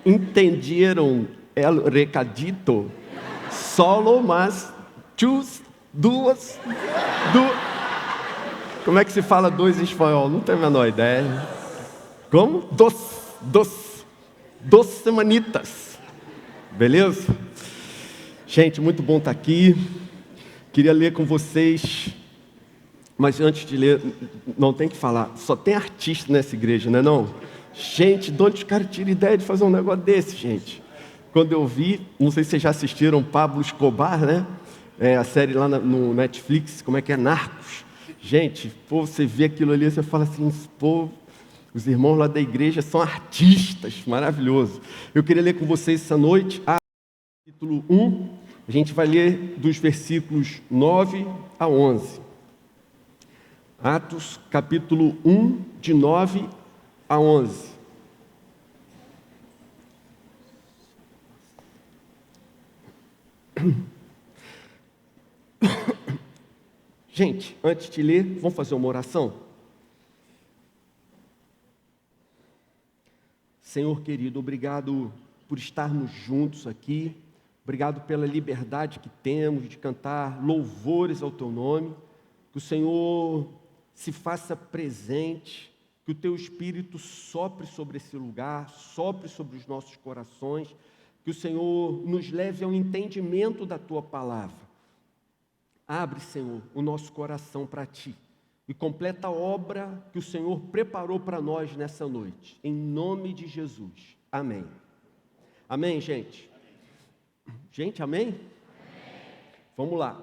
Entendieron el recadito? Solo más duas. Como é que se fala dois em espanhol? Não tenho a menor ideia. Como? Dos semanitas. Beleza? Gente, muito bom estar aqui. Queria ler com vocês, mas antes de ler, não tem que falar. Só tem artista nessa igreja, não é não? Gente, de onde os caras tiram ideia de fazer um negócio desse, gente? Quando eu vi, não sei se vocês já assistiram Pablo Escobar, né? A série lá no Netflix, como é que é? Narcos. Gente, pô, você vê aquilo ali, você fala assim, pô, os irmãos lá da igreja são artistas, maravilhoso. Eu queria ler com vocês essa noite, capítulo 1, a gente vai ler dos versículos 9 a 11. Atos, capítulo 1, de 9 a 11. Gente, antes de ler, vamos fazer uma oração? Senhor querido, obrigado por estarmos juntos aqui. Obrigado pela liberdade que temos de cantar louvores ao Teu nome. Que o Senhor se faça presente, que o Teu Espírito sopre sobre esse lugar, sopre sobre os nossos corações, que o Senhor nos leve ao entendimento da Tua palavra. Abre, Senhor, o nosso coração para Ti e completa a obra que o Senhor preparou para nós nessa noite. Em nome de Jesus. Amém. Amém, gente? Gente, amém? Amém. Vamos lá.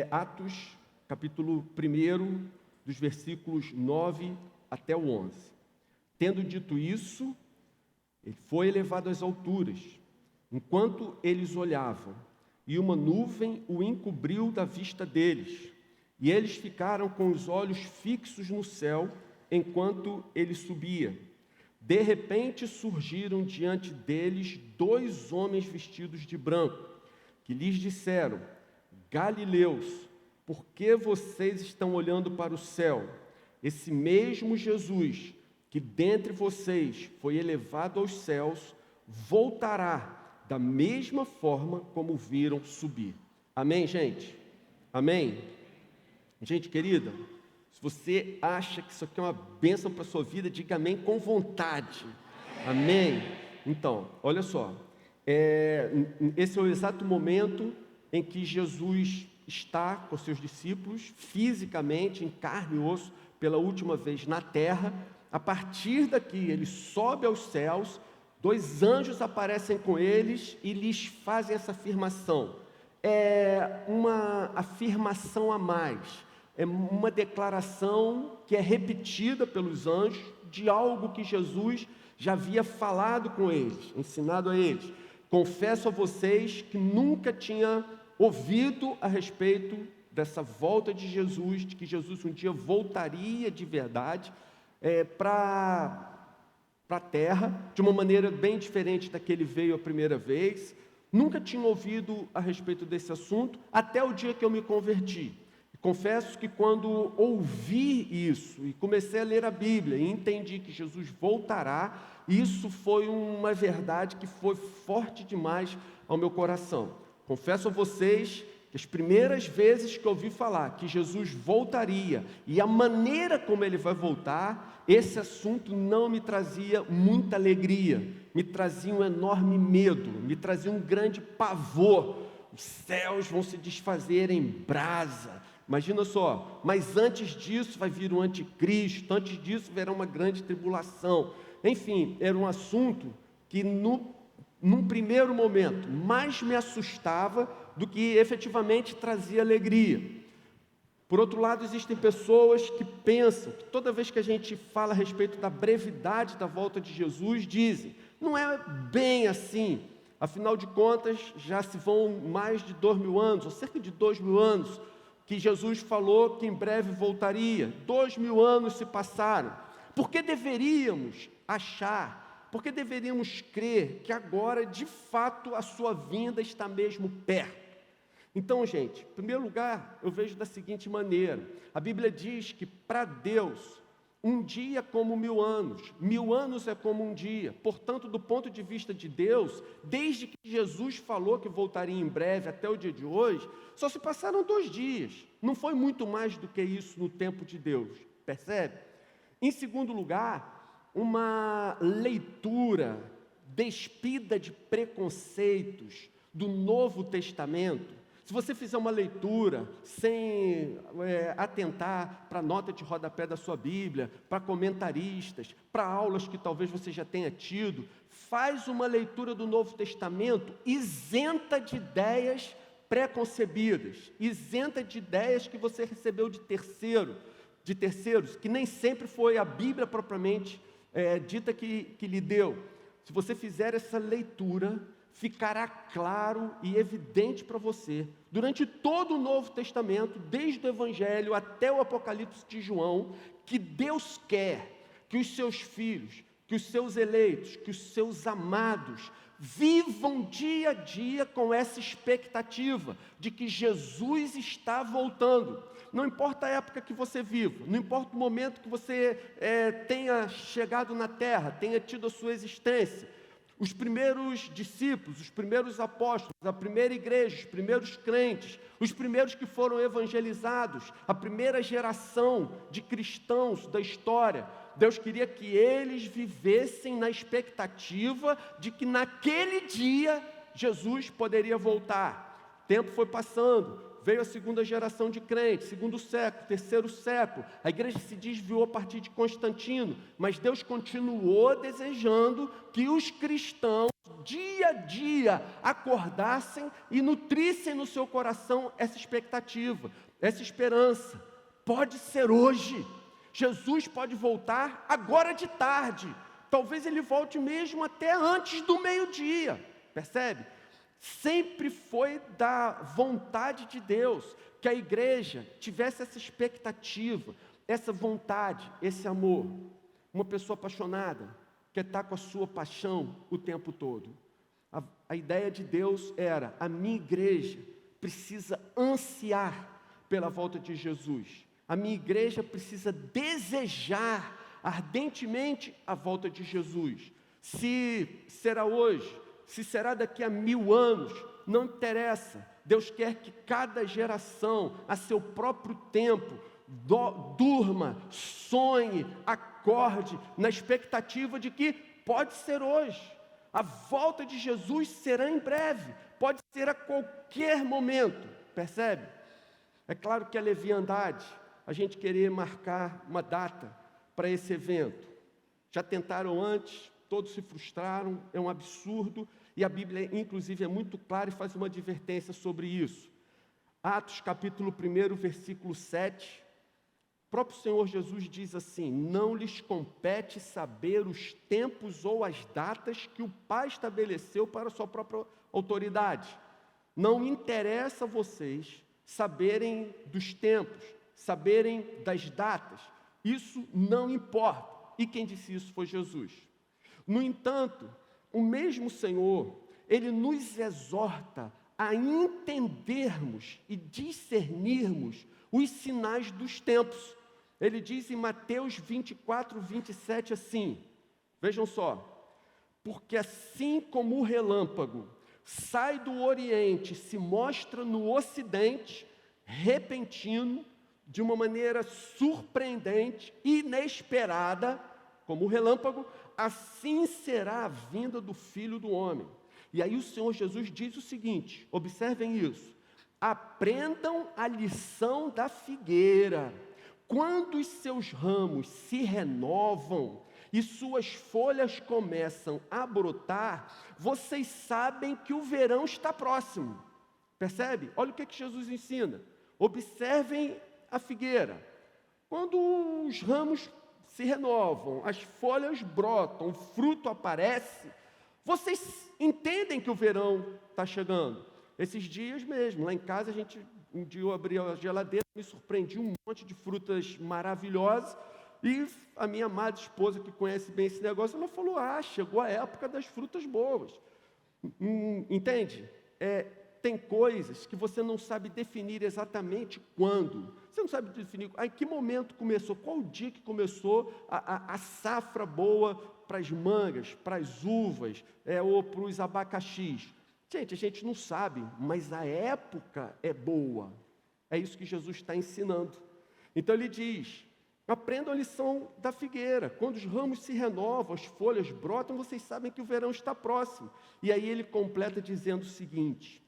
Atos, capítulo 1, dos versículos 9 até o 11. Tendo dito isso, ele foi elevado às alturas, enquanto eles olhavam, e uma nuvem o encobriu da vista deles, e eles ficaram com os olhos fixos no céu, enquanto ele subia. De repente surgiram diante deles 2 homens vestidos de branco, que lhes disseram: Galileus, por que vocês estão olhando para o céu? Esse mesmo Jesus, que dentre vocês foi elevado aos céus, voltará da mesma forma como viram subir. Amém, gente? Amém? Gente querida, se você acha que isso aqui é uma bênção para a sua vida, diga amém com vontade. Amém? Então, olha só. Esse é o exato momento em que Jesus está com seus discípulos, fisicamente, em carne e osso, pela última vez na terra. A partir daqui, ele sobe aos céus, 2 anjos aparecem com eles e lhes fazem essa afirmação. É uma afirmação a mais. É uma declaração que é repetida pelos anjos de algo que Jesus já havia falado com eles, ensinado a eles. Confesso a vocês que nunca tinha ouvido a respeito dessa volta de Jesus, de que Jesus um dia voltaria de verdade para a terra, de uma maneira bem diferente da que ele veio a primeira vez. Nunca tinha ouvido a respeito desse assunto, até o dia que eu me converti. Confesso que quando ouvi isso e comecei a ler a Bíblia e entendi que Jesus voltará, isso foi uma verdade que foi forte demais ao meu coração. Confesso a vocês que as primeiras vezes que eu ouvi falar que Jesus voltaria e a maneira como ele vai voltar, esse assunto não me trazia muita alegria, me trazia um enorme medo, me trazia um grande pavor. Os céus vão se desfazer em brasa. Imagina só, mas antes disso vai vir o anticristo, antes disso verá uma grande tribulação. Enfim, era um assunto que num primeiro momento mais me assustava do que efetivamente trazia alegria. Por outro lado, existem pessoas que pensam que toda vez que a gente fala a respeito da brevidade da volta de Jesus, dizem, não é bem assim. Afinal de contas, já se vão mais de 2.000 anos, ou cerca de 2.000 anos, que Jesus falou que em breve voltaria. 2.000 anos se passaram. Por que deveríamos achar, por que deveríamos crer que agora, de fato, a sua vinda está mesmo perto? Então, gente, em primeiro lugar, eu vejo da seguinte maneira. A Bíblia diz que para Deus, Um dia como 1000 anos, 1000 anos é como um dia. Portanto, do ponto de vista de Deus, desde que Jesus falou que voltaria em breve até o dia de hoje, só se passaram 2 dias. Não foi muito mais do que isso no tempo de Deus, percebe? Em segundo lugar, uma leitura despida de preconceitos do Novo Testamento. Se você fizer uma leitura sem atentar para a nota de rodapé da sua Bíblia, para comentaristas, para aulas que talvez você já tenha tido, faz uma leitura do Novo Testamento isenta de ideias preconcebidas, isenta de ideias que você recebeu de terceiros, que nem sempre foi a Bíblia propriamente dita que lhe deu. Se você fizer essa leitura, ficará claro e evidente para você, durante todo o Novo Testamento, desde o Evangelho até o Apocalipse de João, que Deus quer que os seus filhos, que os seus eleitos, que os seus amados, vivam dia a dia com essa expectativa de que Jesus está voltando. Não importa a época que você viva, não importa o momento que você tenha chegado na terra, tenha tido a sua existência. Os primeiros discípulos, os primeiros apóstolos, a primeira igreja, os primeiros crentes, os primeiros que foram evangelizados, a primeira geração de cristãos da história, Deus queria que eles vivessem na expectativa de que naquele dia Jesus poderia voltar. O tempo foi passando. Veio a segunda geração de crentes, segundo século, terceiro século. A igreja se desviou a partir de Constantino, mas Deus continuou desejando que os cristãos, dia a dia, acordassem e nutrissem no seu coração essa expectativa, essa esperança. Pode ser hoje. Jesus pode voltar agora de tarde. Talvez ele volte mesmo até antes do meio-dia. Percebe? Sempre foi da vontade de Deus que a igreja tivesse essa expectativa, essa vontade, esse amor. Uma pessoa apaixonada quer estar com a sua paixão o tempo todo. A ideia de Deus era: a minha igreja precisa ansiar pela volta de Jesus. A minha igreja precisa desejar ardentemente a volta de Jesus. Se será hoje, se será daqui a 1000 anos, não interessa. Deus quer que cada geração, a seu próprio tempo, durma, sonhe, acorde, na expectativa de que pode ser hoje. A volta de Jesus será em breve, pode ser a qualquer momento, percebe? É claro que a leviandade, a gente querer marcar uma data para esse evento. Já tentaram antes, todos se frustraram, é um absurdo, e a Bíblia, inclusive, é muito clara e faz uma advertência sobre isso. Atos, capítulo 1, versículo 7, o próprio Senhor Jesus diz assim: não lhes compete saber os tempos ou as datas que o Pai estabeleceu para a sua própria autoridade. Não interessa a vocês saberem dos tempos, saberem das datas, isso não importa. E quem disse isso foi Jesus. No entanto, o mesmo Senhor, Ele nos exorta a entendermos e discernirmos os sinais dos tempos. Ele diz em Mateus 24, 27 assim, vejam só: porque assim como o relâmpago sai do Oriente, se mostra no Ocidente, repentino, de uma maneira surpreendente, inesperada, como o relâmpago, assim será a vinda do Filho do Homem. E aí o Senhor Jesus diz o seguinte, observem isso: aprendam a lição da figueira. Quando os seus ramos se renovam e suas folhas começam a brotar, vocês sabem que o verão está próximo. Percebe? Olha o que Jesus ensina. Observem a figueira. Quando os ramos se renovam, as folhas brotam, o fruto aparece, vocês entendem que o verão está chegando. Esses dias mesmo, lá em casa, um dia eu abri a geladeira, me surpreendi um monte de frutas maravilhosas, e a minha amada esposa, que conhece bem esse negócio, ela falou: chegou a época das frutas boas. Entende? tem coisas que você não sabe definir exatamente quando. Você não sabe definir em que momento começou, qual o dia que começou a safra boa para as mangas, para as uvas, ou para os abacaxis. Gente, a gente não sabe, mas a época é boa. É isso que Jesus está ensinando. Então ele diz: aprendam a lição da figueira. Quando os ramos se renovam, as folhas brotam, vocês sabem que o verão está próximo. E aí ele completa dizendo o seguinte: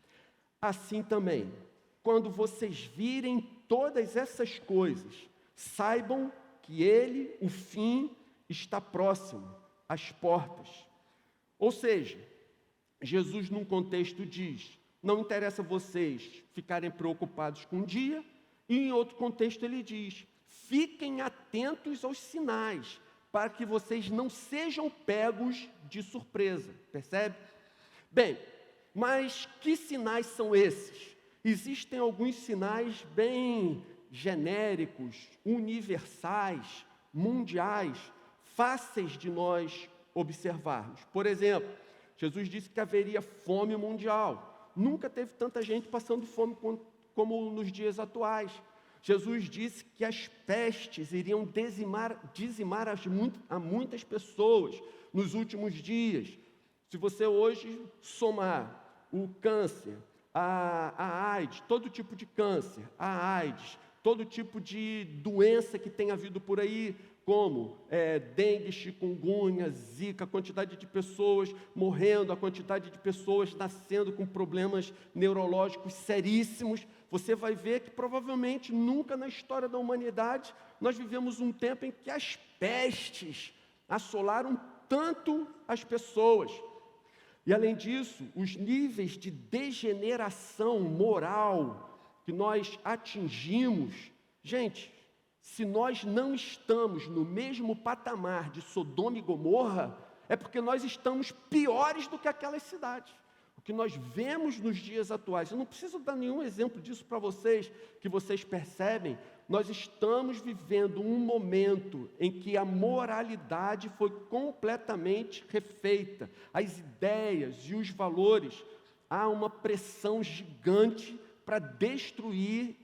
assim também, quando vocês virem todas essas coisas, saibam que ele, o fim, está próximo, às portas. Ou seja, Jesus num contexto diz: não interessa vocês ficarem preocupados com o dia, e em outro contexto ele diz: fiquem atentos aos sinais, para que vocês não sejam pegos de surpresa. Percebe? Bem, mas que sinais são esses? Existem alguns sinais bem genéricos, universais, mundiais, fáceis de nós observarmos. Por exemplo, Jesus disse que haveria fome mundial. Nunca teve tanta gente passando fome como nos dias atuais. Jesus disse que as pestes iriam dizimar a muitas pessoas nos últimos dias. Se você hoje somar o câncer, a AIDS, todo tipo de câncer, a AIDS, todo tipo de doença que tem havido por aí, como dengue, chikungunya, zika, a quantidade de pessoas morrendo, a quantidade de pessoas nascendo com problemas neurológicos seríssimos, você vai ver que provavelmente nunca na história da humanidade nós vivemos um tempo em que as pestes assolaram tanto as pessoas. E além disso, os níveis de degeneração moral que nós atingimos, gente, se nós não estamos no mesmo patamar de Sodoma e Gomorra, é porque nós estamos piores do que aquelas cidades. O que nós vemos nos dias atuais, eu não preciso dar nenhum exemplo disso para vocês, que vocês percebem, nós estamos vivendo um momento em que a moralidade foi completamente refeita, as ideias e os valores, há uma pressão gigante para destruir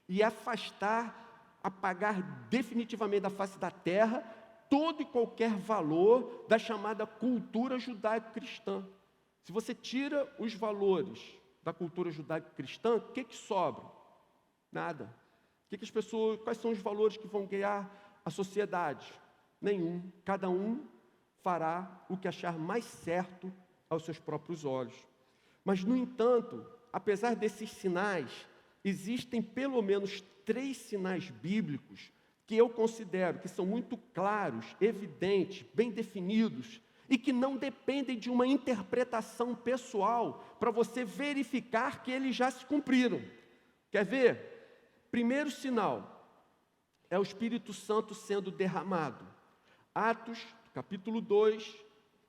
e afastar, apagar definitivamente da face da terra todo e qualquer valor da chamada cultura judaico-cristã. Se você tira os valores da cultura judaico-cristã, o que sobra? Nada. Quais são os valores que vão guiar a sociedade? Nenhum. Cada um fará o que achar mais certo aos seus próprios olhos. Mas, no entanto, apesar desses sinais, existem pelo menos 3 sinais bíblicos que eu considero que são muito claros, evidentes, bem definidos, e que não dependem de uma interpretação pessoal para você verificar que eles já se cumpriram. Quer ver? Primeiro sinal é o Espírito Santo sendo derramado. Atos, capítulo 2,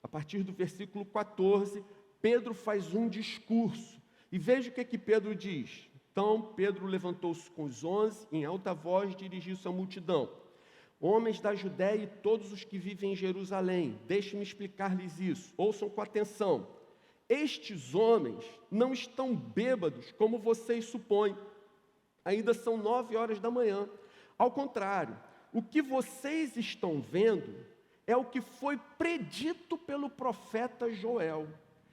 a partir do versículo 14, Pedro faz um discurso. E veja o que Pedro diz. Então, Pedro levantou-se com os 11, em alta voz dirigiu-se à multidão. Homens da Judéia e todos os que vivem em Jerusalém, deixe-me explicar-lhes isso, ouçam com atenção. Estes homens não estão bêbados como vocês supõem, ainda são 9 horas da manhã. Ao contrário, o que vocês estão vendo é o que foi predito pelo profeta Joel.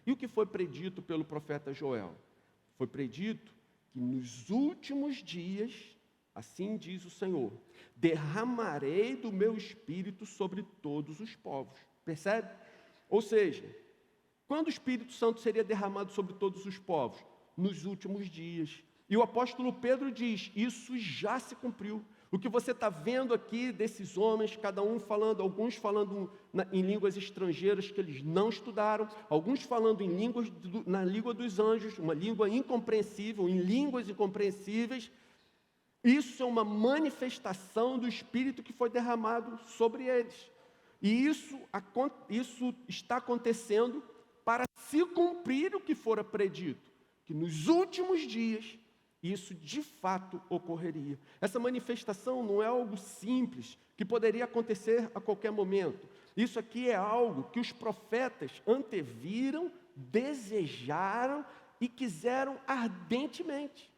E o que foi predito pelo profeta Joel? Foi predito que nos últimos dias, assim diz o Senhor, derramarei do meu Espírito sobre todos os povos. Percebe? Ou seja, quando o Espírito Santo seria derramado sobre todos os povos? Nos últimos dias. E o apóstolo Pedro diz, isso já se cumpriu. O que você está vendo aqui desses homens, cada um falando, alguns falando em línguas estrangeiras que eles não estudaram, alguns falando na língua dos anjos, uma língua incompreensível, em línguas incompreensíveis. Isso é uma manifestação do Espírito que foi derramado sobre eles. E isso está acontecendo para se cumprir o que fora predito, que nos últimos dias isso de fato ocorreria. Essa manifestação não é algo simples, que poderia acontecer a qualquer momento. Isso aqui é algo que os profetas anteviram, desejaram e quiseram ardentemente.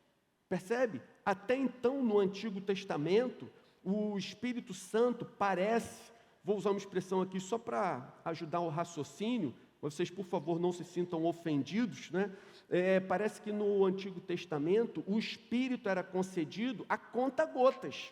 Percebe? Até então, no Antigo Testamento, o Espírito Santo parece, vou usar uma expressão aqui só para ajudar o raciocínio, vocês, por favor, não se sintam ofendidos, né? Parece que no Antigo Testamento o Espírito era concedido a conta-gotas.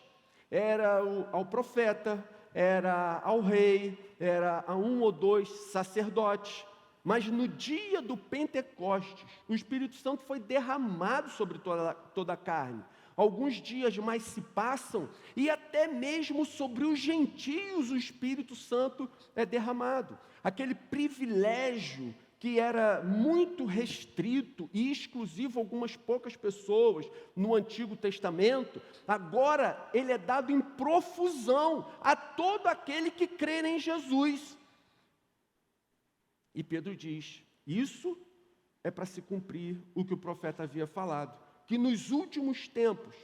Era ao profeta, era ao rei, era a um ou dois sacerdotes. Mas no dia do Pentecostes, o Espírito Santo foi derramado sobre toda a carne. Alguns dias mais se passam e até mesmo sobre os gentios o Espírito Santo é derramado. Aquele privilégio que era muito restrito e exclusivo a algumas poucas pessoas no Antigo Testamento, agora ele é dado em profusão a todo aquele que crê em Jesus. E Pedro diz, isso é para se cumprir o que o profeta havia falado, que nos últimos tempos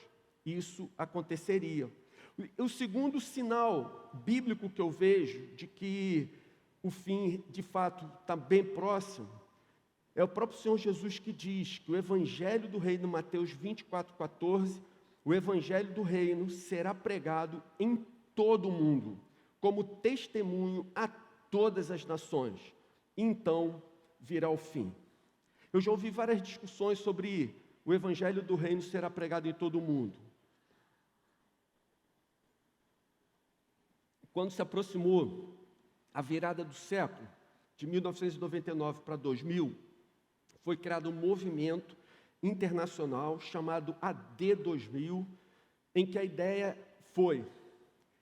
isso aconteceria. O segundo sinal bíblico que eu vejo de que o fim, de fato, está bem próximo, é o próprio Senhor Jesus que diz que o Evangelho do Reino, Mateus 24:14, o Evangelho do Reino será pregado em todo o mundo, como testemunho a todas as nações. Então virá o fim. Eu já ouvi várias discussões sobre o Evangelho do Reino será pregado em todo o mundo. Quando se aproximou a virada do século, de 1999 para 2000, foi criado um movimento internacional chamado AD 2000, em que a ideia foi,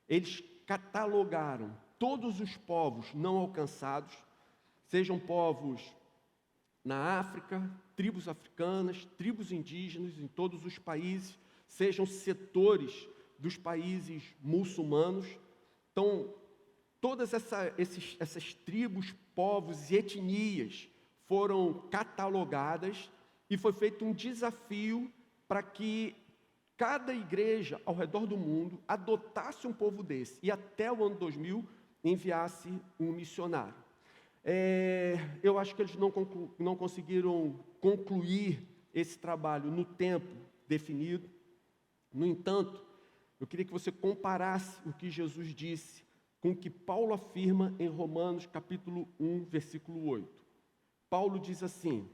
eles catalogaram todos os povos não alcançados, sejam povos na África, tribos africanas, tribos indígenas em todos os países, sejam setores dos países muçulmanos. Então, todas essas tribos, povos e etnias foram catalogadas e foi feito um desafio para que cada igreja ao redor do mundo adotasse um povo desse e até o ano 2000 enviasse um missionário. Eu acho que eles não conseguiram concluir esse trabalho no tempo definido. No entanto, eu queria que você comparasse o que Jesus disse com o que Paulo afirma em Romanos capítulo 1, versículo 8. Paulo diz assim,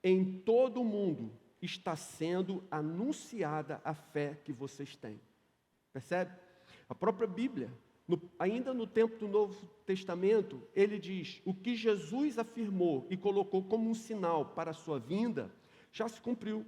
em todo o mundo está sendo anunciada a fé que vocês têm. Percebe? A própria Bíblia, ainda no tempo do Novo Testamento, ele diz, o que Jesus afirmou e colocou como um sinal para a sua vinda, já se cumpriu.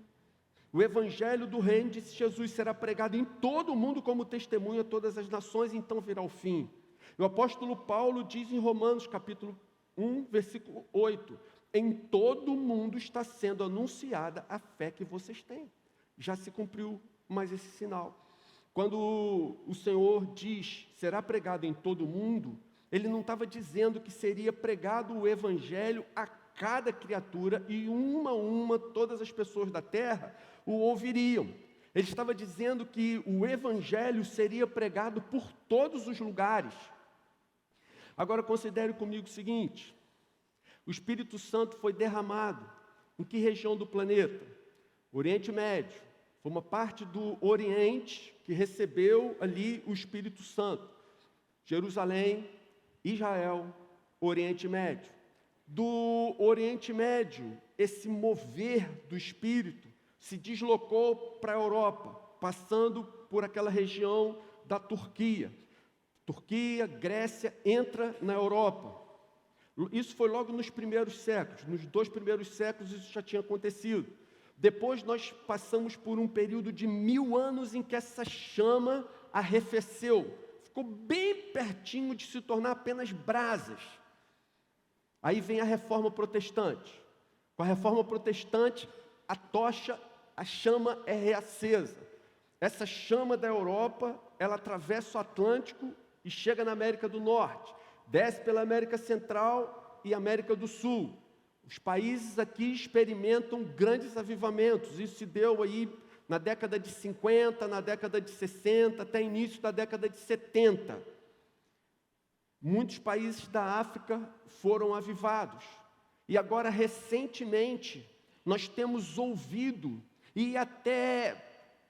O Evangelho do Reino, disse Jesus, será pregado em todo o mundo como testemunho a todas as nações, então virá o fim. O apóstolo Paulo diz em Romanos capítulo 1, versículo 8, em todo o mundo está sendo anunciada a fé que vocês têm. Já se cumpriu mais esse sinal. Quando o Senhor diz, será pregado em todo o mundo, ele não estava dizendo que seria pregado o Evangelho a cada criatura e uma a uma, todas as pessoas da terra o ouviriam. Ele estava dizendo que o Evangelho seria pregado por todos os lugares. Agora considere comigo o seguinte, o Espírito Santo foi derramado em que região do planeta? Oriente Médio. Foi uma parte do Oriente que recebeu ali o Espírito Santo. Jerusalém, Israel, Oriente Médio. Do Oriente Médio, esse mover do Espírito se deslocou para a Europa, passando por aquela região da Turquia. Turquia, Grécia, entra na Europa. Isso foi logo nos primeiros séculos. Nos 2 primeiros séculos isso já tinha acontecido. Depois nós passamos por um período de 1000 anos em que essa chama arrefeceu. Ficou bem pertinho de se tornar apenas brasas. Aí vem a Reforma Protestante. Com a Reforma Protestante, a tocha, a chama é reacesa. Essa chama da Europa, ela atravessa o Atlântico e chega na América do Norte. Desce pela América Central e América do Sul. Os países aqui experimentam grandes avivamentos. Isso se deu aí na década de 50, na década de 60, até início da década de 70. Muitos países da África foram avivados. E agora, recentemente, nós temos ouvido e até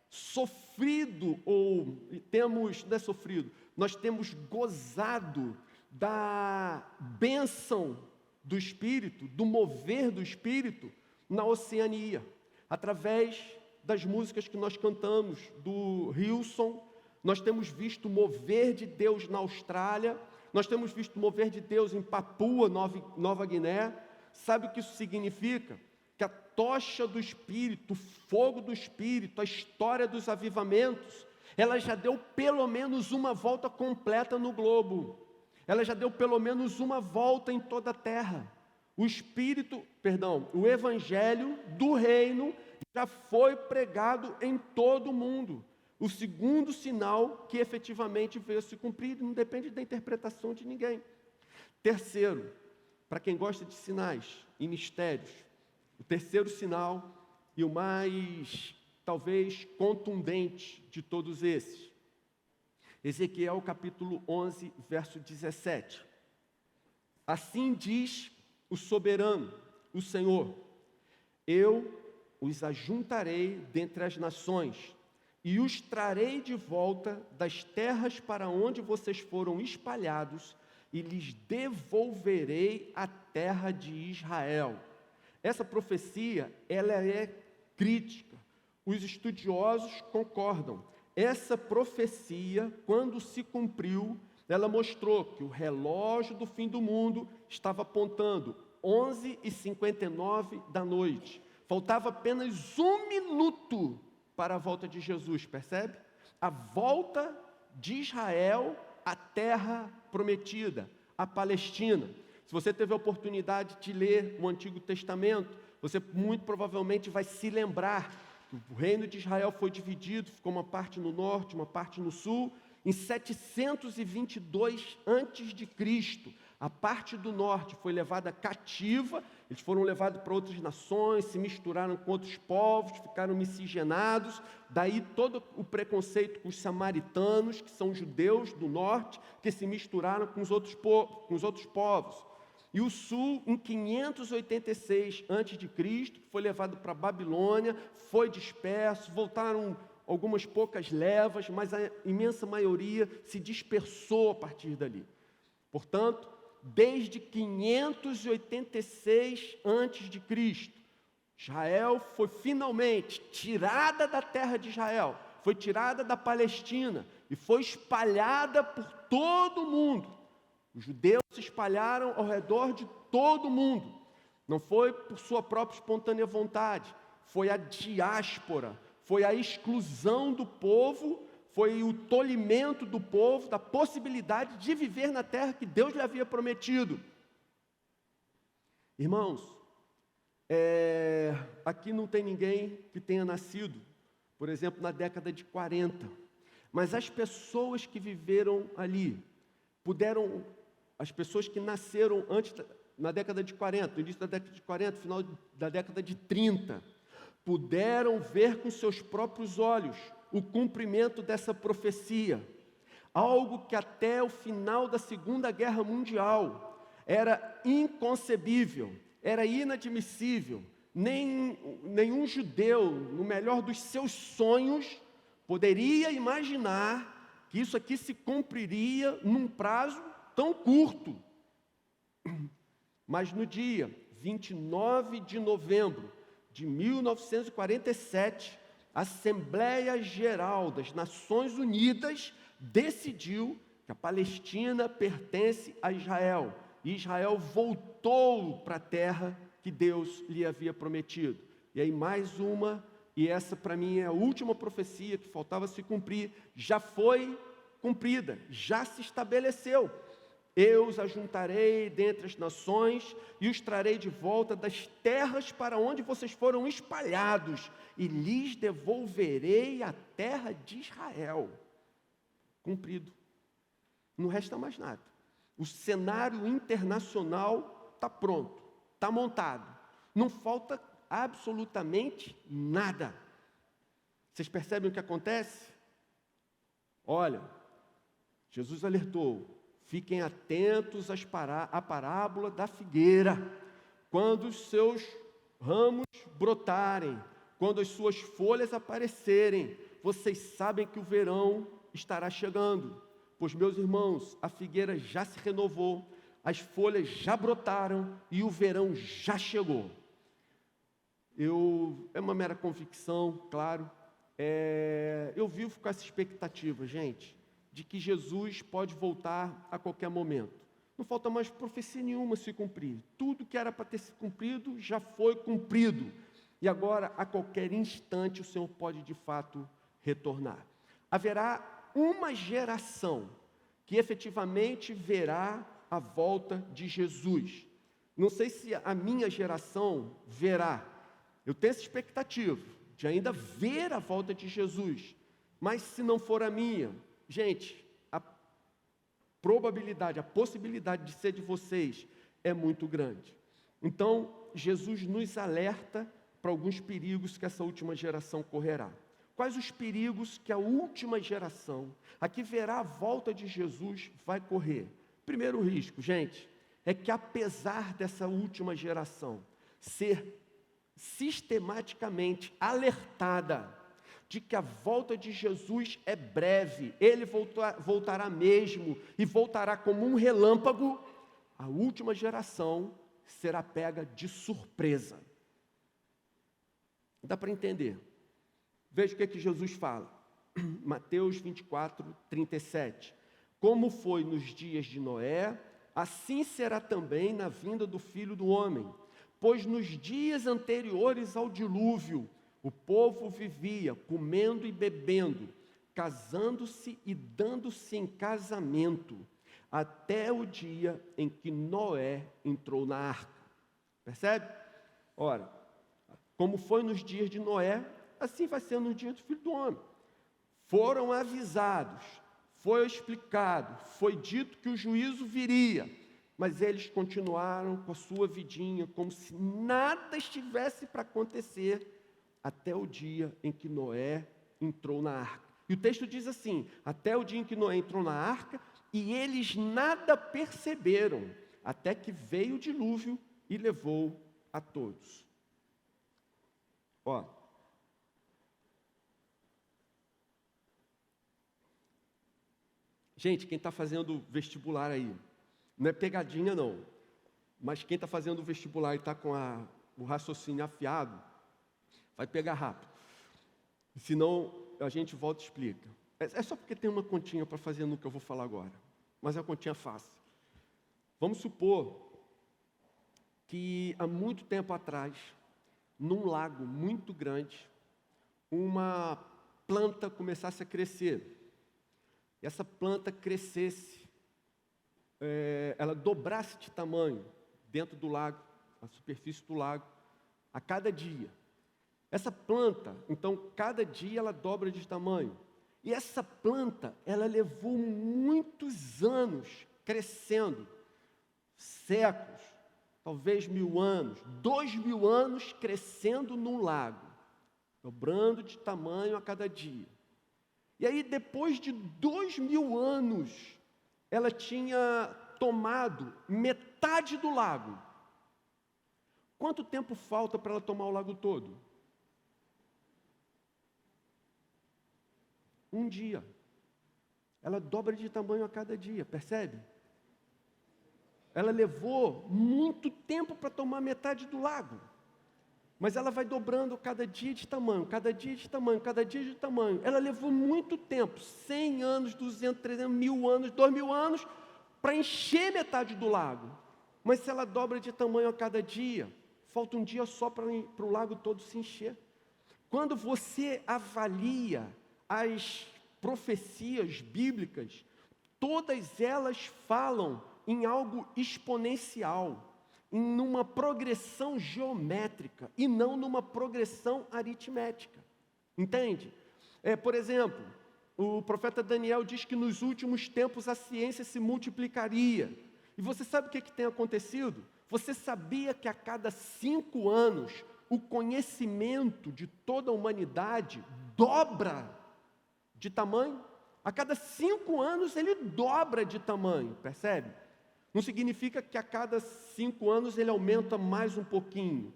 sofrido, ou temos, não é sofrido, nós temos gozado da bênção do Espírito, do mover do Espírito na Oceania, através das músicas que nós cantamos, do Hilson. Nós temos visto o mover de Deus na Austrália, nós temos visto o mover de Deus em Papua Nova Guiné. Sabe o que isso significa? Que a tocha do Espírito, o fogo do Espírito, a história dos avivamentos, ela já deu pelo menos uma volta completa no globo. Ela já deu pelo menos uma volta em toda a terra. O Evangelho do Reino já foi pregado em todo o mundo. O segundo sinal que efetivamente veio se cumprir, não depende da interpretação de ninguém. Terceiro, para quem gosta de sinais e mistérios, o terceiro sinal e o mais, talvez, contundente de todos esses. Ezequiel capítulo 11, verso 17. Assim diz o soberano, o Senhor: eu os ajuntarei dentre as nações e os trarei de volta das terras para onde vocês foram espalhados e lhes devolverei a terra de Israel. Essa profecia, ela é crítica. Os estudiosos concordam. Essa profecia, quando se cumpriu, ela mostrou que o relógio do fim do mundo estava apontando 11h59 da noite. Faltava apenas 1 minuto para a volta de Jesus, percebe? A volta de Israel à terra prometida, a Palestina. Se você teve a oportunidade de ler o Antigo Testamento, você muito provavelmente vai se lembrar que o reino de Israel foi dividido, ficou uma parte no norte, uma parte no sul. Em 722 a.C., a parte do norte foi levada cativa, eles foram levados para outras nações, se misturaram com outros povos, ficaram miscigenados, daí todo o preconceito com os samaritanos, que são judeus do norte, que se misturaram com os outros povos. E o sul, em 586 a.C., foi levado para a Babilônia, foi disperso, voltaram algumas poucas levas, mas a imensa maioria se dispersou a partir dali. Portanto, desde 586 a.C., Israel foi finalmente tirada da terra de Israel, foi tirada da Palestina e foi espalhada por todo o mundo. Os judeus se espalharam ao redor de todo o mundo. Não foi por sua própria espontânea vontade, foi a diáspora, foi a exclusão do povo, foi o tolimento do povo da possibilidade de viver na terra que Deus lhe havia prometido. Irmãos, aqui não tem ninguém que tenha nascido, por exemplo, na década de 40, mas as pessoas que viveram ali, as pessoas que nasceram na década de 40, no início da década de 40, final da década de 30, puderam ver com seus próprios olhos o cumprimento dessa profecia, algo que até o final da Segunda Guerra Mundial era inconcebível, era inadmissível. Nenhum judeu, no melhor dos seus sonhos, poderia imaginar que isso aqui se cumpriria num prazo tão curto. Mas no dia 29 de novembro de 1947, a Assembleia Geral das Nações Unidas decidiu que a Palestina pertence a Israel, e Israel voltou para a terra que Deus lhe havia prometido. E aí mais uma, e essa para mim é a última profecia que faltava se cumprir, já foi cumprida, já se estabeleceu. Eu os ajuntarei dentre as nações e os trarei de volta das terras para onde vocês foram espalhados, e lhes devolverei a terra de Israel. Cumprido. Não resta mais nada. O cenário internacional está pronto, está montado. Não falta absolutamente nada. Vocês percebem o que acontece? Olha, Jesus alertou: fiquem atentos à parábola da figueira. Quando os seus ramos brotarem, quando as suas folhas aparecerem, vocês sabem que o verão estará chegando. Pois, meus irmãos, a figueira já se renovou, as folhas já brotaram e o verão já chegou. É uma mera convicção, claro. Eu vivo com essa expectativa, gente, de que Jesus pode voltar a qualquer momento. Não falta mais profecia nenhuma se cumprir. Tudo que era para ter se cumprido já foi cumprido. E agora, a qualquer instante, o Senhor pode de fato retornar. Haverá uma geração que efetivamente verá a volta de Jesus. Não sei se a minha geração verá. Eu tenho essa expectativa de ainda ver a volta de Jesus. Mas se não for a minha, gente, a probabilidade, a possibilidade de ser de vocês é muito grande. Então, Jesus nos alerta para alguns perigos que essa última geração correrá. Quais os perigos que a última geração, a que verá a volta de Jesus, vai correr? Primeiro risco, gente, é que apesar dessa última geração ser sistematicamente alertada de que a volta de Jesus é breve, ele voltará mesmo e voltará como um relâmpago, a última geração será pega de surpresa. Dá para entender? Veja o que Jesus fala. Mateus 24, 37. Como foi nos dias de Noé, assim será também na vinda do Filho do Homem. Pois nos dias anteriores ao dilúvio, o povo vivia comendo e bebendo, casando-se e dando-se em casamento, até o dia em que Noé entrou na arca. Percebe? Ora, como foi nos dias de Noé, assim vai ser no dia do Filho do Homem. Foram avisados, foi explicado, foi dito que o juízo viria, mas eles continuaram com a sua vidinha, como se nada estivesse para acontecer, até o dia em que Noé entrou na arca. E o texto diz assim, até o dia em que Noé entrou na arca, e eles nada perceberam, até que veio o dilúvio e levou a todos. Ó, gente, quem está fazendo vestibular aí, não é pegadinha não, mas quem está fazendo vestibular e está com o raciocínio afiado, vai pegar rápido, senão a gente volta e explica. É só porque tem uma continha para fazer no que eu vou falar agora, mas é uma continha fácil. Vamos supor que há muito tempo atrás, num lago muito grande, uma planta começasse a crescer. E essa planta crescesse, ela dobrasse de tamanho dentro do lago, a superfície do lago, a cada dia. Essa planta, então, cada dia ela dobra de tamanho. E essa planta, ela levou muitos anos crescendo, séculos, talvez 1000 anos, 2000 anos crescendo num lago, dobrando de tamanho a cada dia. E aí, depois de 2000 anos, ela tinha tomado metade do lago. Quanto tempo falta para ela tomar o lago todo? Um dia. Ela dobra de tamanho a cada dia, percebe? Ela levou muito tempo para tomar metade do lago. Mas ela vai dobrando cada dia de tamanho, cada dia de tamanho, cada dia de tamanho. Ela levou muito tempo, 100 anos, 200, 300, 1000 anos, 2000 anos, para encher metade do lago. Mas se ela dobra de tamanho a cada dia, falta um dia só para o lago todo se encher. Quando você avalia as profecias bíblicas, todas elas falam em algo exponencial, em uma progressão geométrica e não numa progressão aritmética. Entende? Por exemplo, o profeta Daniel diz que nos últimos tempos a ciência se multiplicaria. E você sabe o que tem acontecido? Você sabia que a cada 5 anos o conhecimento de toda a humanidade dobra de tamanho? A cada 5 anos ele dobra de tamanho, percebe? Não significa que a cada 5 anos ele aumenta mais um pouquinho.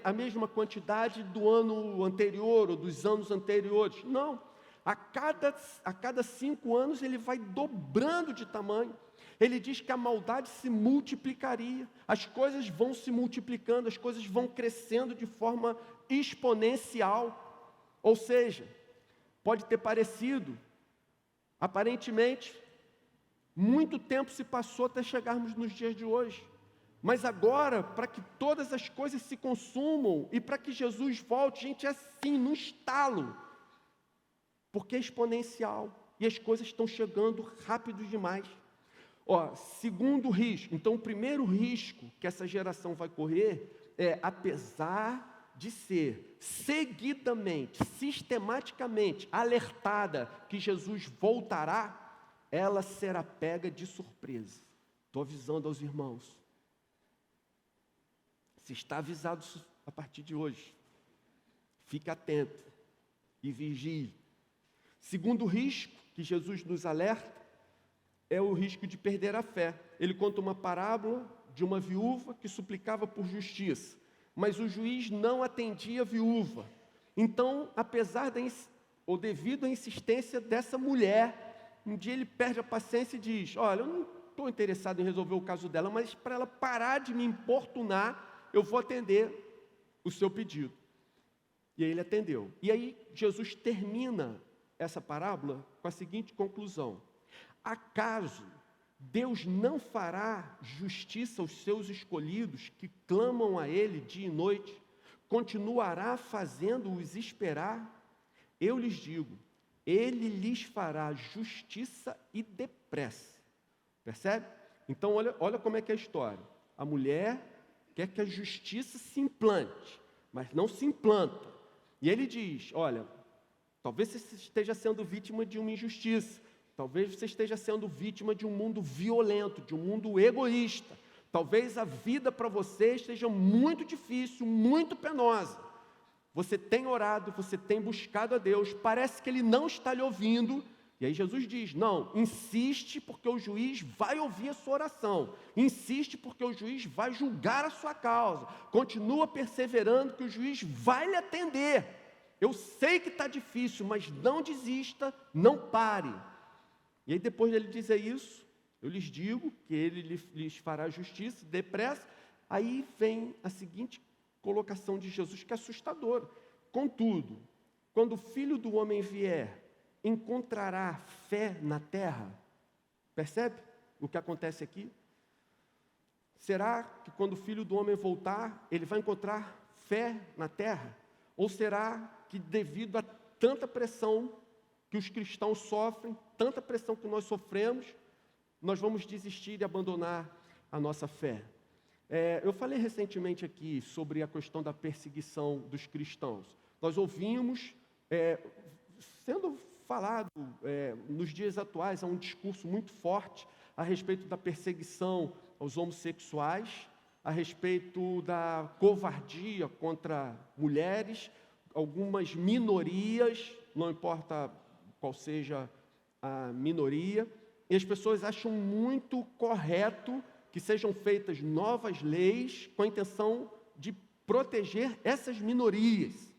a mesma quantidade do ano anterior ou dos anos anteriores. Não. A cada 5 anos ele vai dobrando de tamanho. Ele diz que a maldade se multiplicaria, as coisas vão se multiplicando, as coisas vão crescendo de forma exponencial. Ou seja, pode ter parecido, aparentemente, muito tempo se passou até chegarmos nos dias de hoje. Mas agora, para que todas as coisas se consumam e para que Jesus volte, gente, é assim, no estalo. Porque é exponencial e as coisas estão chegando rápido demais. Segundo risco, então o primeiro risco que essa geração vai correr é, apesar de ser seguidamente, sistematicamente alertada que Jesus voltará, ela será pega de surpresa. Estou avisando aos irmãos. Se está avisado a partir de hoje, fique atento e vigie. Segundo risco que Jesus nos alerta, é o risco de perder a fé. Ele conta uma parábola de uma viúva que suplicava por justiça, mas o juiz não atendia a viúva. Então, ou devido à insistência dessa mulher, um dia ele perde a paciência e diz: olha, eu não estou interessado em resolver o caso dela, mas para ela parar de me importunar, eu vou atender o seu pedido. E aí ele atendeu. E aí Jesus termina essa parábola com a seguinte conclusão: acaso Deus não fará justiça aos seus escolhidos que clamam a Ele dia e noite? Continuará fazendo-os esperar? Eu lhes digo, Ele lhes fará justiça e depressa. Percebe? Então olha como é que é a história. A mulher quer que a justiça se implante, mas não se implanta. E ele diz: olha, talvez você esteja sendo vítima de uma injustiça. Talvez você esteja sendo vítima de um mundo violento, de um mundo egoísta. Talvez a vida para você esteja muito difícil, muito penosa. Você tem orado, você tem buscado a Deus, parece que Ele não está lhe ouvindo. E aí Jesus diz: não, insiste porque o juiz vai ouvir a sua oração. Insiste porque o juiz vai julgar a sua causa. Continua perseverando que o juiz vai lhe atender. Eu sei que está difícil, mas não desista, não pare. E aí depois de ele dizer isso, eu lhes digo que ele lhes fará justiça depressa. Aí vem a seguinte colocação de Jesus, que é assustadora: contudo, quando o Filho do Homem vier, encontrará fé na terra? Percebe o que acontece aqui? Será que quando o Filho do Homem voltar, ele vai encontrar fé na terra? Ou será que devido a tanta pressão que os cristãos sofrem, tanta pressão que nós sofremos, nós vamos desistir e abandonar a nossa fé? Eu falei recentemente aqui sobre a questão da perseguição dos cristãos. Nós ouvimos, sendo falado nos dias atuais, há um discurso muito forte a respeito da perseguição aos homossexuais, a respeito da covardia contra mulheres, algumas minorias, não importa qual seja a minoria, e as pessoas acham muito correto que sejam feitas novas leis com a intenção de proteger essas minorias.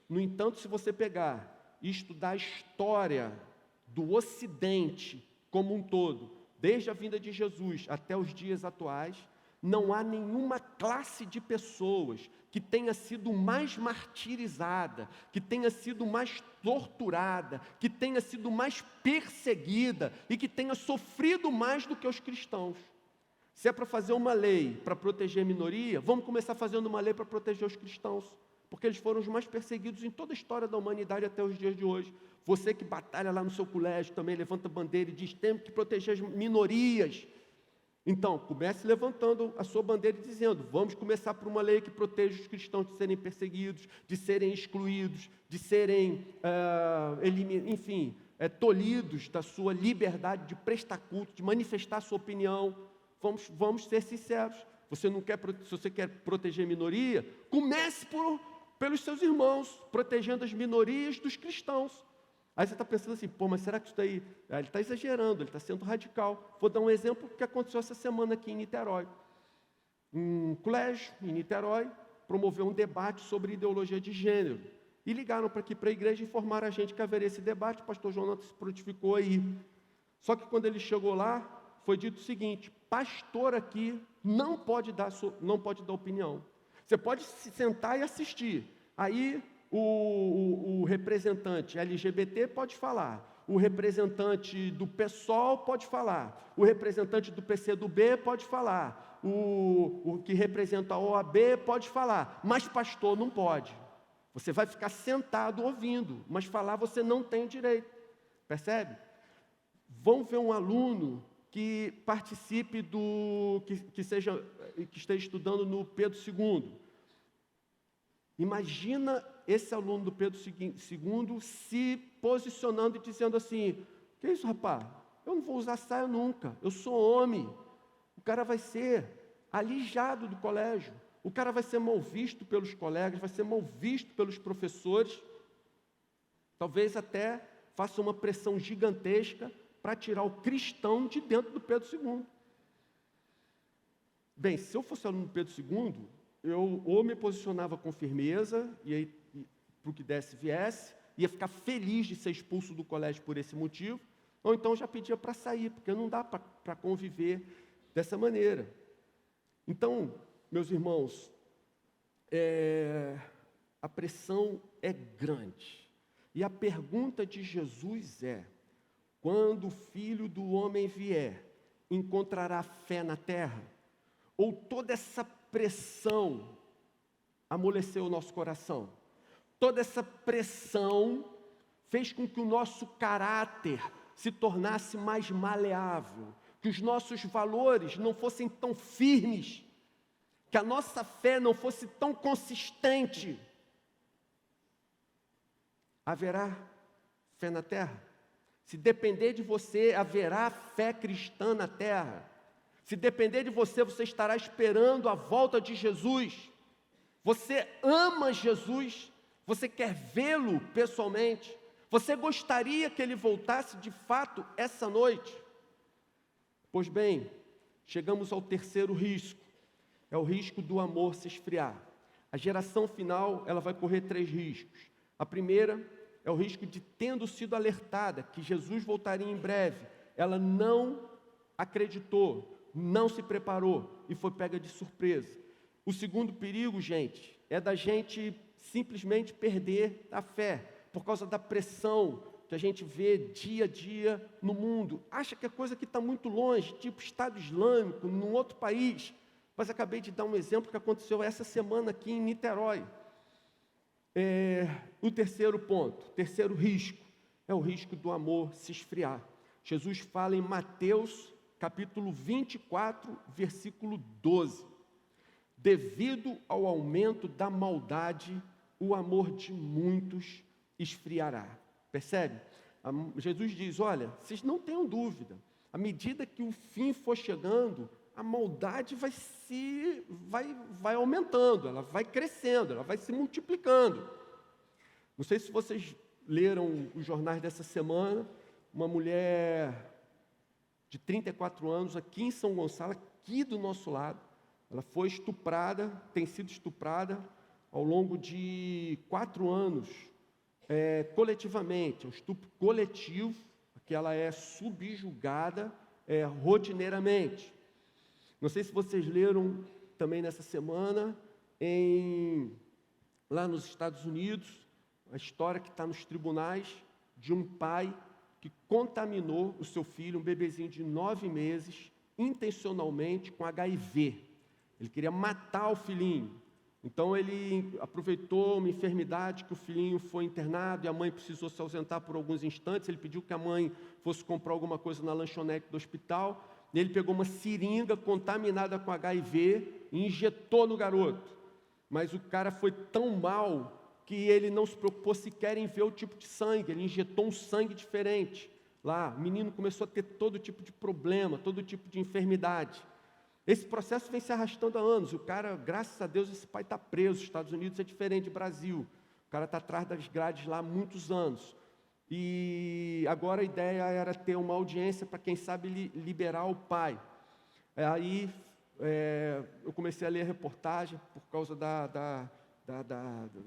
No entanto, se você pegar e estudar a história do Ocidente como um todo, desde a vinda de Jesus até os dias atuais, não há nenhuma classe de pessoas que tenha sido mais martirizada, que tenha sido mais torturada, que tenha sido mais perseguida e que tenha sofrido mais do que os cristãos. Se é para fazer uma lei para proteger a minoria, vamos começar fazendo uma lei para proteger os cristãos, porque eles foram os mais perseguidos em toda a história da humanidade até os dias de hoje. Você que batalha lá no seu colégio também levanta bandeira e diz: temos que proteger as minorias. Então, comece levantando a sua bandeira e dizendo: vamos começar por uma lei que proteja os cristãos de serem perseguidos, de serem excluídos, de serem, tolhidos da sua liberdade de prestar culto, de manifestar a sua opinião. Vamos ser sinceros. Se você quer proteger a minoria, comece pelos seus irmãos, protegendo as minorias dos cristãos. Aí você está pensando assim: mas será que isso daí... Ele está exagerando, ele está sendo radical. Vou dar um exemplo que aconteceu essa semana aqui em Niterói. Um colégio em Niterói promover um debate sobre ideologia de gênero. E ligaram para aqui para a igreja e informaram a gente que haveria esse debate. O pastor Jonathan se prontificou aí. Só que quando ele chegou lá, foi dito o seguinte: pastor aqui não pode dar opinião. Você pode se sentar e assistir. Aí o representante LGBT pode falar, o representante do PSOL pode falar, o representante do PCdoB pode falar, o que representa a OAB pode falar, mas pastor não pode. Você vai ficar sentado ouvindo, mas falar você não tem direito. Percebe? Vão ver um aluno que participe que esteja estudando no Pedro II. Imagina esse aluno do Pedro II se posicionando e dizendo assim: que isso, rapaz? Eu não vou usar saia nunca, eu sou homem. O cara vai ser alijado do colégio, o cara vai ser mal visto pelos colegas, vai ser mal visto pelos professores, talvez até faça uma pressão gigantesca para tirar o cristão de dentro do Pedro II. Bem, se eu fosse aluno do Pedro II, eu ou me posicionava com firmeza, e aí, para o que desse viesse, ia ficar feliz de ser expulso do colégio por esse motivo, ou então já pedia para sair, porque não dá para conviver dessa maneira. Então, meus irmãos, a pressão é grande. E a pergunta de Jesus é: quando o Filho do Homem vier, encontrará fé na terra? Ou toda essa pressão amoleceu o nosso coração? Toda essa pressão fez com que o nosso caráter se tornasse mais maleável, que os nossos valores não fossem tão firmes, que a nossa fé não fosse tão consistente. Haverá fé na terra? Se depender de você, haverá fé cristã na terra. Se depender de você, você estará esperando a volta de Jesus. Você ama Jesus? Você quer vê-lo pessoalmente? Você gostaria que ele voltasse de fato essa noite? Pois bem, chegamos ao terceiro risco. É o risco do amor se esfriar. A geração final, ela vai correr 3 riscos. A primeira é o risco de, tendo sido alertada que Jesus voltaria em breve, ela não acreditou, não se preparou e foi pega de surpresa. O segundo perigo, gente, é da gente simplesmente perder a fé, por causa da pressão que a gente vê dia a dia no mundo. Acha que é coisa que está muito longe, tipo Estado Islâmico, num outro país. Mas acabei de dar um exemplo que aconteceu essa semana aqui em Niterói. O terceiro ponto, terceiro risco, é o risco do amor se esfriar. Jesus fala em Mateus, capítulo 24, versículo 12. Devido ao aumento da maldade, o amor de muitos esfriará. Percebe? Jesus diz: olha, vocês não tenham dúvida, à medida que o fim for chegando, a maldade vai aumentando, ela vai crescendo, ela vai se multiplicando. Não sei se vocês leram os jornais dessa semana, uma mulher de 34 anos, aqui em São Gonçalo, aqui do nosso lado, ela foi estuprada, tem sido estuprada ao longo de 4 anos, coletivamente, é um estupro coletivo, que ela é subjugada rotineiramente. Não sei se vocês leram também nessa semana, lá nos Estados Unidos, a história que está nos tribunais de um pai que contaminou o seu filho, um bebezinho de 9 meses, intencionalmente com HIV. Ele queria matar o filhinho. Então ele aproveitou uma enfermidade que o filhinho foi internado e a mãe precisou se ausentar por alguns instantes. Ele pediu que a mãe fosse comprar alguma coisa na lanchonete do hospital. Ele pegou uma seringa contaminada com HIV e injetou no garoto. Mas o cara foi tão mal que ele não se preocupou sequer em ver o tipo de sangue. Ele injetou um sangue diferente. Lá, o menino começou a ter todo tipo de problema, todo tipo de enfermidade. Esse processo vem se arrastando há anos. O cara, graças a Deus, esse pai está preso. Os Estados Unidos é diferente do Brasil. O cara está atrás das grades lá há muitos anos. E agora a ideia era ter uma audiência para, quem sabe, liberar o pai. Aí eu comecei a ler a reportagem por causa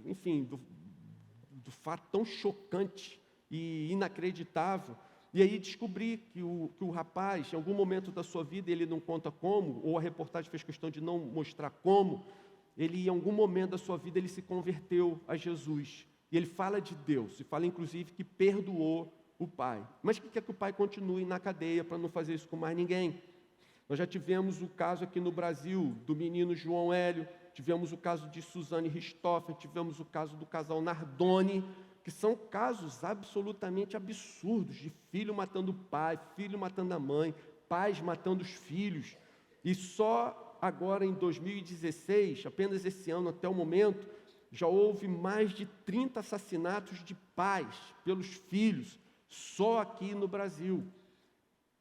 enfim, do fato tão chocante e inacreditável. E aí descobri que o rapaz, em algum momento da sua vida, ele não conta como, ou a reportagem fez questão de não mostrar como, ele, em algum momento da sua vida, ele se converteu a Jesus. E ele fala de Deus, e fala inclusive que perdoou o pai. Mas que quer que o pai continue na cadeia para não fazer isso com mais ninguém. Nós já tivemos o caso aqui no Brasil do menino João Hélio, tivemos o caso de Suzane Richthofen, tivemos o caso do casal Nardoni, que são casos absolutamente absurdos, de filho matando o pai, filho matando a mãe, pais matando os filhos. E só agora em 2016, apenas esse ano até o momento, já houve mais de 30 assassinatos de pais pelos filhos, só aqui no Brasil.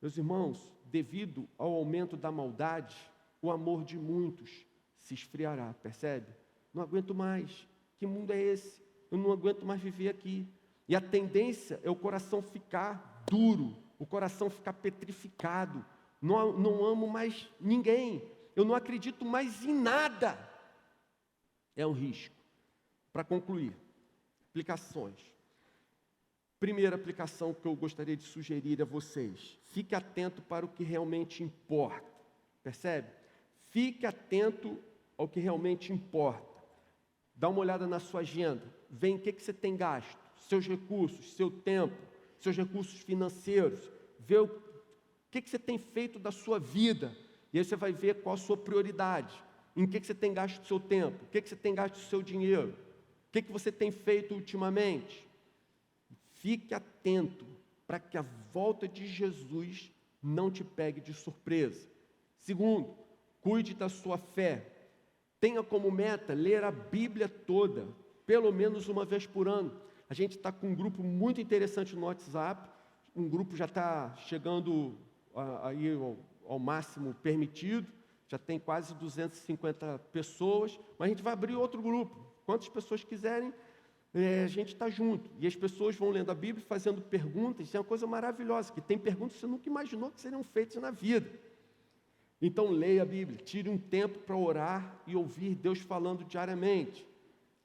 Meus irmãos, devido ao aumento da maldade, o amor de muitos se esfriará, percebe? Não aguento mais. Que mundo é esse? Eu não aguento mais viver aqui. E a tendência é o coração ficar duro, o coração ficar petrificado. Não amo mais ninguém. Eu não acredito mais em nada. É um risco. Para concluir, aplicações. Primeira aplicação que eu gostaria de sugerir a vocês: fique atento para o que realmente importa, percebe? Fique atento ao que realmente importa. Dá uma olhada na sua agenda, vê em que você tem gasto, seus recursos, seu tempo, seus recursos financeiros, vê o que você tem feito da sua vida, e aí você vai ver qual a sua prioridade, em que você tem gasto o seu tempo, o que você tem gasto o seu dinheiro, o que você tem feito ultimamente. Fique atento para que a volta de Jesus não te pegue de surpresa. Segundo, cuide da sua fé. Tenha como meta ler a Bíblia toda, pelo menos uma vez por ano. A gente está com um grupo muito interessante no WhatsApp, um grupo já está chegando aí ao máximo permitido, já tem quase 250 pessoas, mas a gente vai abrir outro grupo. Quantas pessoas quiserem, a gente está junto, e as pessoas vão lendo a Bíblia, fazendo perguntas. Isso é uma coisa maravilhosa, que tem perguntas que você nunca imaginou que seriam feitas na vida. Então leia a Bíblia, tire um tempo para orar e ouvir Deus falando diariamente.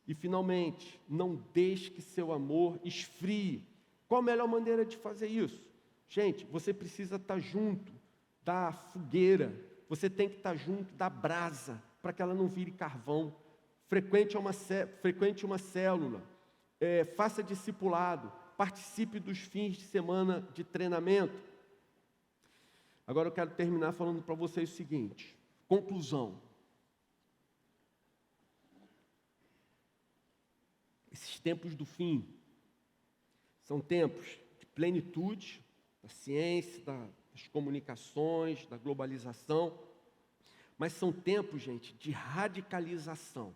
E finalmente, não deixe que seu amor esfrie. Qual a melhor maneira de fazer isso? Gente, você precisa estar junto da fogueira, você tem que estar junto da brasa, para que ela não vire carvão. Frequente uma célula, faça discipulado, participe dos fins de semana de treinamento. Agora eu quero terminar falando para vocês o seguinte, conclusão. Esses tempos do fim são tempos de plenitude, da ciência, das comunicações, da globalização, mas são tempos, gente, de radicalização,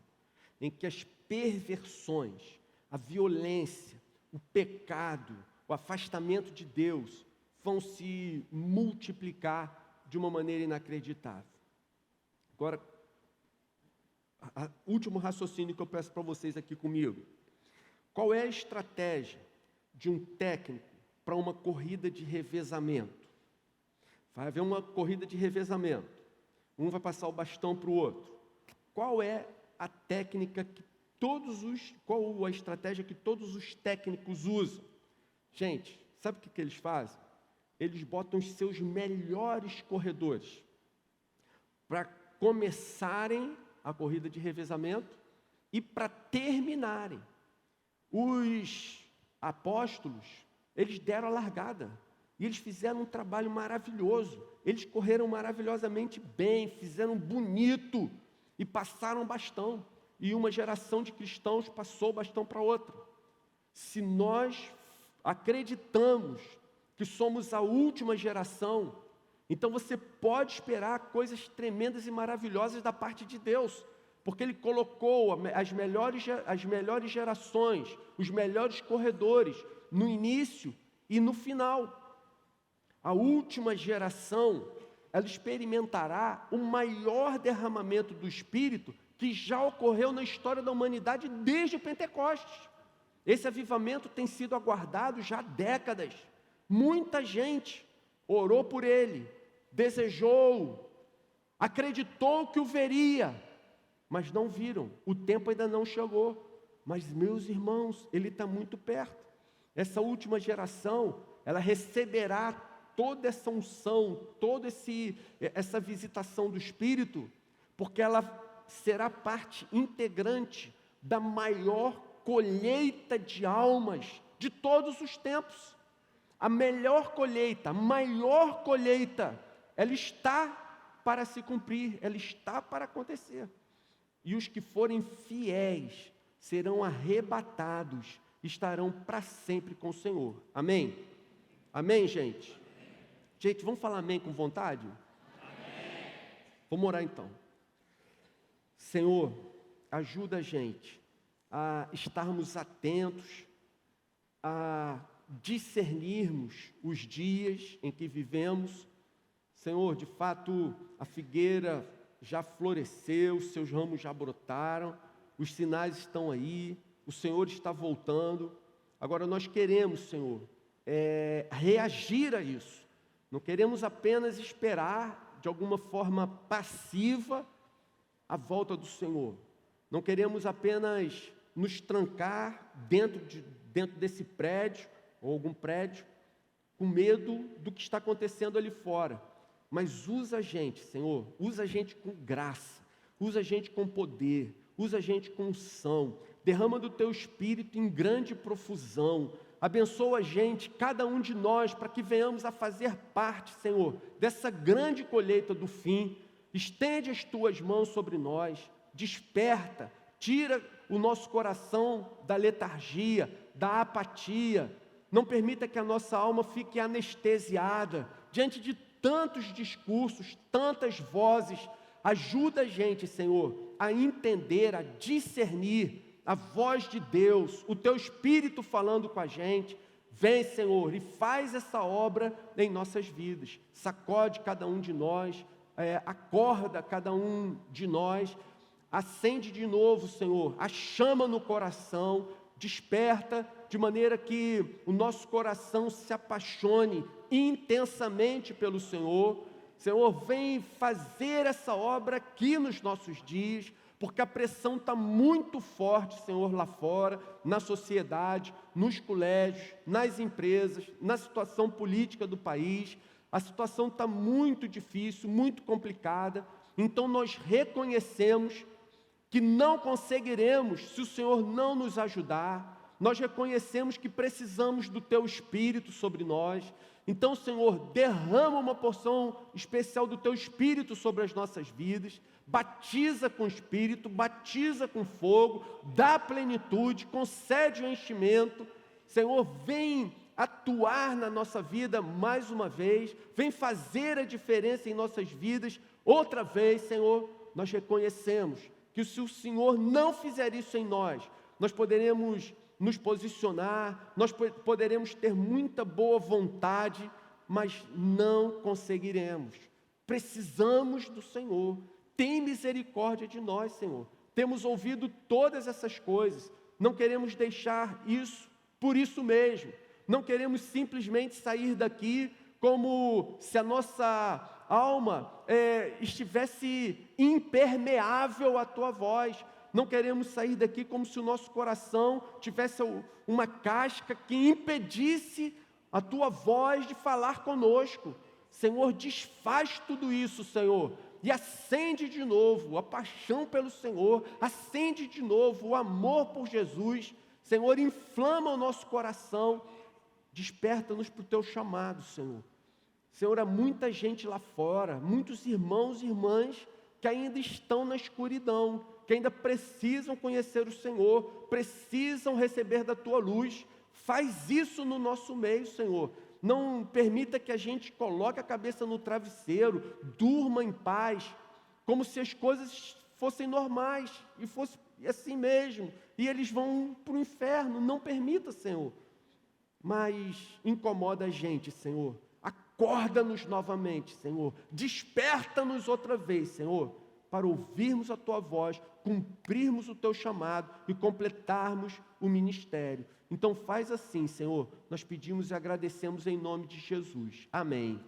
em que as perversões, a violência, o pecado, o afastamento de Deus vão se multiplicar de uma maneira inacreditável. Agora, último raciocínio que eu peço para vocês aqui comigo. Qual é a estratégia de um técnico para uma corrida de revezamento? Vai haver uma corrida de revezamento. Um vai passar o bastão para o outro. Qual é a técnica qual a estratégia que todos os técnicos usam? Gente, sabe o que eles fazem? Eles botam os seus melhores corredores para começarem a corrida de revezamento e para terminarem. Os apóstolos, eles deram a largada e eles fizeram um trabalho maravilhoso. Eles correram maravilhosamente bem, fizeram bonito e passaram bastão. E uma geração de cristãos passou o bastão para outra. Se nós acreditamos que somos a última geração, então você pode esperar coisas tremendas e maravilhosas da parte de Deus, porque Ele colocou as melhores gerações, os melhores corredores, no início e no final. A última geração, ela experimentará o maior derramamento do Espírito que já ocorreu na história da humanidade desde o Pentecostes. Esse avivamento tem sido aguardado já há décadas. Muita gente orou por ele, desejou, acreditou que o veria, mas não viram, o tempo ainda não chegou. Mas, meus irmãos, ele está muito perto. Essa última geração, ela receberá toda essa unção, toda essa visitação do Espírito, porque ela será parte integrante da maior colheita de almas de todos os tempos. A melhor colheita, a maior colheita, ela está para se cumprir, ela está para acontecer. E os que forem fiéis serão arrebatados, estarão para sempre com o Senhor. Amém? Amém, gente? Gente, vamos falar amém com vontade? Amém. Vamos orar então. Senhor, ajuda a gente a estarmos atentos, a discernirmos os dias em que vivemos. Senhor, de fato, a figueira já floresceu, seus ramos já brotaram, os sinais estão aí, o Senhor está voltando. Agora nós queremos, Senhor, reagir a isso. Não queremos apenas esperar de alguma forma passiva a volta do Senhor. Não queremos apenas nos trancar dentro desse prédio, ou algum prédio, com medo do que está acontecendo ali fora. Mas usa a gente, Senhor, usa a gente com graça, usa a gente com poder, usa a gente com unção, derrama do Teu Espírito em grande profusão, abençoa a gente, cada um de nós, para que venhamos a fazer parte, Senhor, dessa grande colheita do fim. Estende as Tuas mãos sobre nós, desperta, tira o nosso coração da letargia, da apatia, não permita que a nossa alma fique anestesiada, diante de tantos discursos, tantas vozes. Ajuda a gente, Senhor, a entender, a discernir a voz de Deus, o Teu Espírito falando com a gente. Vem, Senhor, e faz essa obra em nossas vidas. Sacode cada um de nós, acorda cada um de nós, acende de novo, Senhor, a chama no coração, desperta de maneira que o nosso coração se apaixone intensamente pelo Senhor. Senhor, vem fazer essa obra aqui nos nossos dias, porque a pressão está muito forte, Senhor, lá fora, na sociedade, nos colégios, nas empresas, na situação política do país. A situação está muito difícil, muito complicada. Então nós reconhecemos que não conseguiremos se o Senhor não nos ajudar. Nós reconhecemos que precisamos do Teu Espírito sobre nós. Então, Senhor, derrama uma porção especial do Teu Espírito sobre as nossas vidas, batiza com o Espírito, batiza com fogo, dá plenitude, concede o enchimento. Senhor, vem atuar na nossa vida mais uma vez, vem fazer a diferença em nossas vidas outra vez. Senhor, nós reconhecemos que se o Senhor não fizer isso em nós, nós poderemos nos posicionar, nós poderemos ter muita boa vontade, mas não conseguiremos. Precisamos do Senhor. Tem misericórdia de nós, Senhor. Temos ouvido todas essas coisas, não queremos deixar isso por isso mesmo. Não queremos simplesmente sair daqui como se a nossa alma estivesse impermeável à Tua voz. Não queremos sair daqui como se o nosso coração tivesse uma casca que impedisse a Tua voz de falar conosco. Senhor, desfaz tudo isso, Senhor, e acende de novo a paixão pelo Senhor, acende de novo o amor por Jesus. Senhor, inflama o nosso coração, desperta-nos para o Teu chamado, Senhor. Senhor, há muita gente lá fora, muitos irmãos e irmãs que ainda estão na escuridão, que ainda precisam conhecer o Senhor, precisam receber da Tua luz. Faz isso no nosso meio, Senhor. Não permita que a gente coloque a cabeça no travesseiro, durma em paz, como se as coisas fossem normais, e fosse assim mesmo, e eles vão para o inferno. Não permita, Senhor. Mas incomoda a gente, Senhor. Acorda-nos novamente, Senhor. Desperta-nos outra vez, Senhor, para ouvirmos a Tua voz, cumprirmos o Teu chamado e completarmos o ministério. Então faz assim, Senhor, nós pedimos e agradecemos em nome de Jesus. Amém.